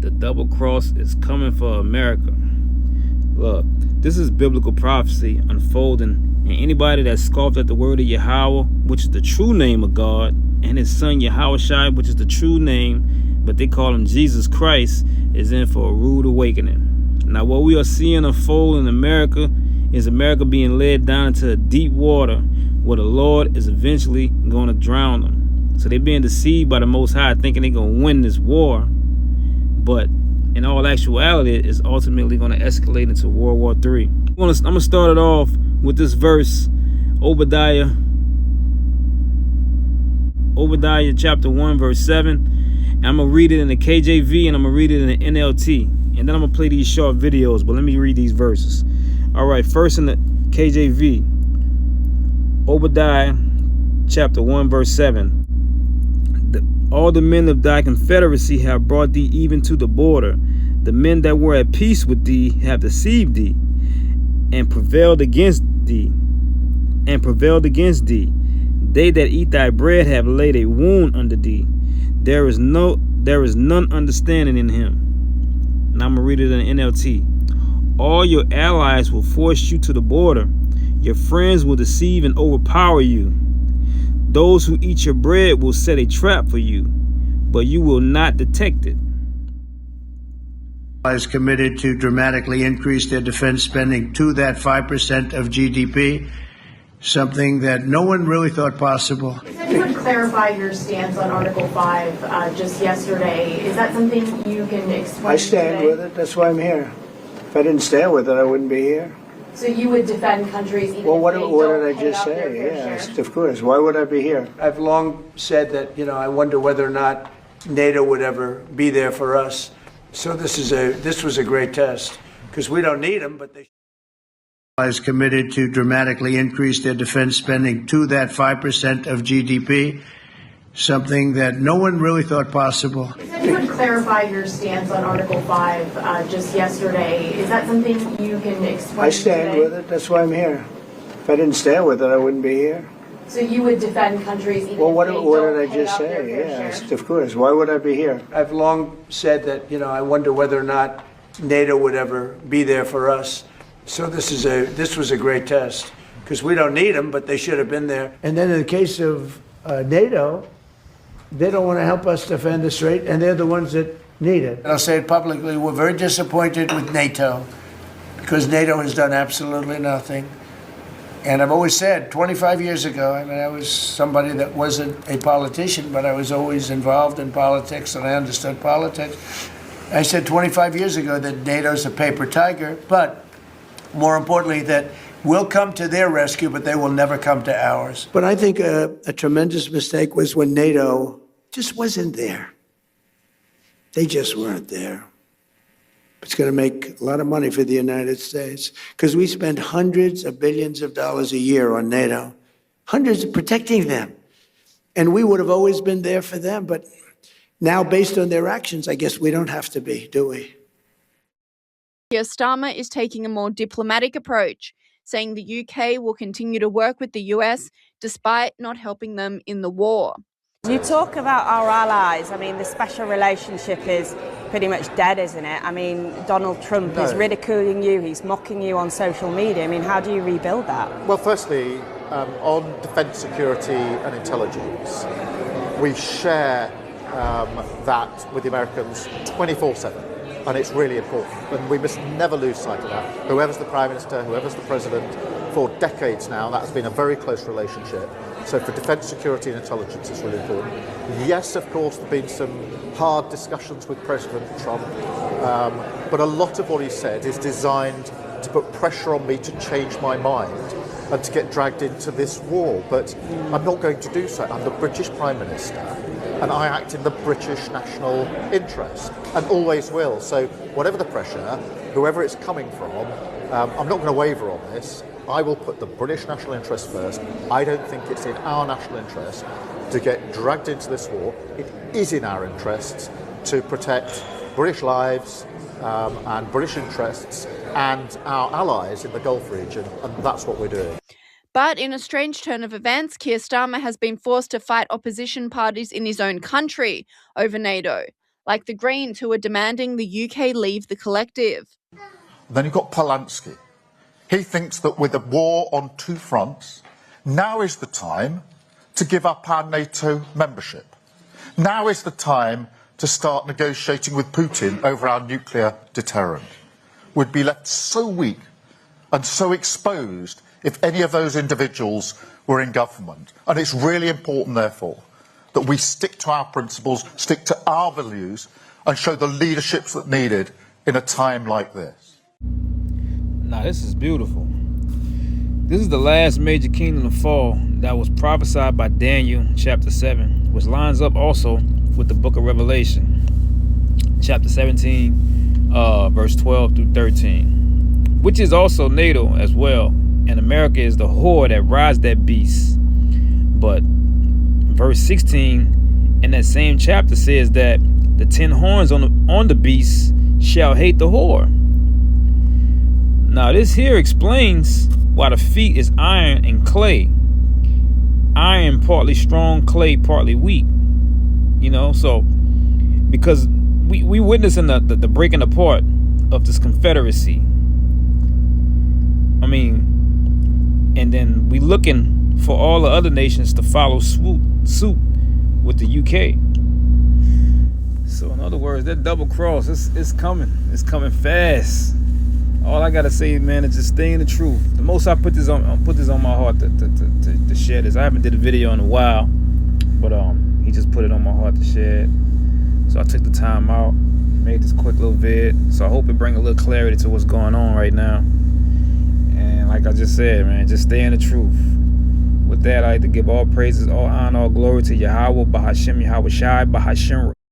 The double cross is coming for America. Look, this is biblical prophecy unfolding, and anybody that scoffed at the word of Yahweh, which is the true name of God, and his son Yahushua, which is the true name, but they call him Jesus Christ, is in for a rude awakening. Now, what we are seeing unfold in America is America being led down into a deep water where the Lord is eventually going to drown them. So they're being deceived by the Most High, thinking they're going to win this war. But in all actuality, it's ultimately going to escalate into World War III. I'm going to start it off with this verse, Obadiah chapter 1, verse 7. And I'm going to read it in the KJV and I'm going to read it in the NLT. And then I'm going to play these short videos, but let me read these verses. All right, first in the KJV, Obadiah chapter 1, verse 7. All the men of thy confederacy have brought thee even to the border. The men that were at peace with thee have deceived thee, and prevailed against thee. They that eat thy bread have laid a wound under thee. There is none understanding in him. Now I'm gonna read it in NLT. All your allies will force you to the border. Your friends will deceive and overpower you. Those who eat your bread will set a trap for you, but you will not detect it. Is committed to dramatically increase their defense spending to that 5% of GDP, something that no one really thought possible. If you would clarify your stance on Article 5 just yesterday, is that something you can explain? I stand with it. That's why I'm here. If I didn't stand with it, I wouldn't be here. So you would defend countries even Well, what if they did don't I pay just up their say? fair Yes, share? of course. Why would I be here? I've long said that, I wonder whether or not NATO would ever be there for us. So this was a great test because we don't need them, but they Is committed to dramatically increase their defense spending to that 5% of GDP, something that no one really thought possible. If you would clarify your stance on Article 5 just yesterday, is that something you can explain? I stand with it. That's why I'm here. If I didn't stand with it, I wouldn't be here. So you would defend countries even Well, what if they did don't I pay just up their say? fair Yes, share? of course. Why would I be here? I've long said that, I wonder whether or not NATO would ever be there for us. So this was a great test because we don't need them, but they should have been there. And then in the case of NATO, they don't want to help us defend the strait, and they're the ones that need it. And I'll say it publicly, we're very disappointed with NATO because NATO has done absolutely nothing. And I've always said, 25 years ago, I was somebody that wasn't a politician, but I was always involved in politics and I understood politics. I said 25 years ago that NATO's a paper tiger, but more importantly, that we'll come to their rescue, but they will never come to ours. But I think a tremendous mistake was when NATO just wasn't there. They just weren't there. It's going to make a lot of money for the United States because we spend hundreds of billions of dollars a year on NATO, hundreds protecting them. And we would have always been there for them. But now, based on their actions, I guess we don't have to be, do we? Keir Starmer is taking a more diplomatic approach, saying the UK will continue to work with the US despite not helping them in the war. You talk about our allies. The special relationship is pretty much dead, isn't it? Donald Trump is ridiculing you, he's mocking you on social media. How do you rebuild that? Well, firstly, on defence, security and intelligence, we share that with the Americans 24/7. And it's really important. And we must never lose sight of that. Whoever's the Prime Minister, whoever's the President, for decades now, that has been a very close relationship. So for defence, security and intelligence, it's really important. Yes, of course, there have been some hard discussions with President Trump, but a lot of what he said is designed to put pressure on me to change my mind and to get dragged into this war. But I'm not going to do so. I'm the British Prime Minister, and I act in the British national interest, and always will. So whatever the pressure, whoever it's coming from, I'm not going to waver on this. I will put the British national interest first. I don't think it's in our national interest to get dragged into this war. It is in our interests to protect British lives and British interests and our allies in the Gulf region, and that's what we're doing. But in a strange turn of events, Keir Starmer has been forced to fight opposition parties in his own country over NATO, like the Greens, who are demanding the UK leave the collective. Then you've got Polanski. He thinks that with a war on two fronts, now is the time to give up our NATO membership. Now is the time to start negotiating with Putin over our nuclear deterrent. We'd be left so weak and so exposed if any of those individuals were in government. And it's really important, therefore, that we stick to our principles, stick to our values, and show the leadership that's needed in a time like this. Now, this is beautiful. This is the last major kingdom to fall that was prophesied by Daniel chapter 7, which lines up also with the book of Revelation, chapter 17, verse 12 through 13, which is also NATO as well. And America is the whore that rides that beast. But verse 16 in that same chapter says that the 10 horns on the beast shall hate the whore. Now this here explains why the feet is iron and clay. Iron partly strong, clay partly weak. You know, so because we witnessing the breaking apart of this confederacy. I mean, and then we looking for all the other nations to follow suit with the UK. So in other words, that double cross, it's coming. It's coming fast. All I gotta say, man, is just stay in the truth. The most I put this on my heart to share this. I haven't did a video in a while, but he just put it on my heart to share it. So I took the time out, made this quick little vid. So I hope it bring a little clarity to what's going on right now. And like I just said, man, just stay in the truth. With that, I like to give all praises, all honor, all glory to Yahweh, Bahashem, Yahweh Shai, Bahashem.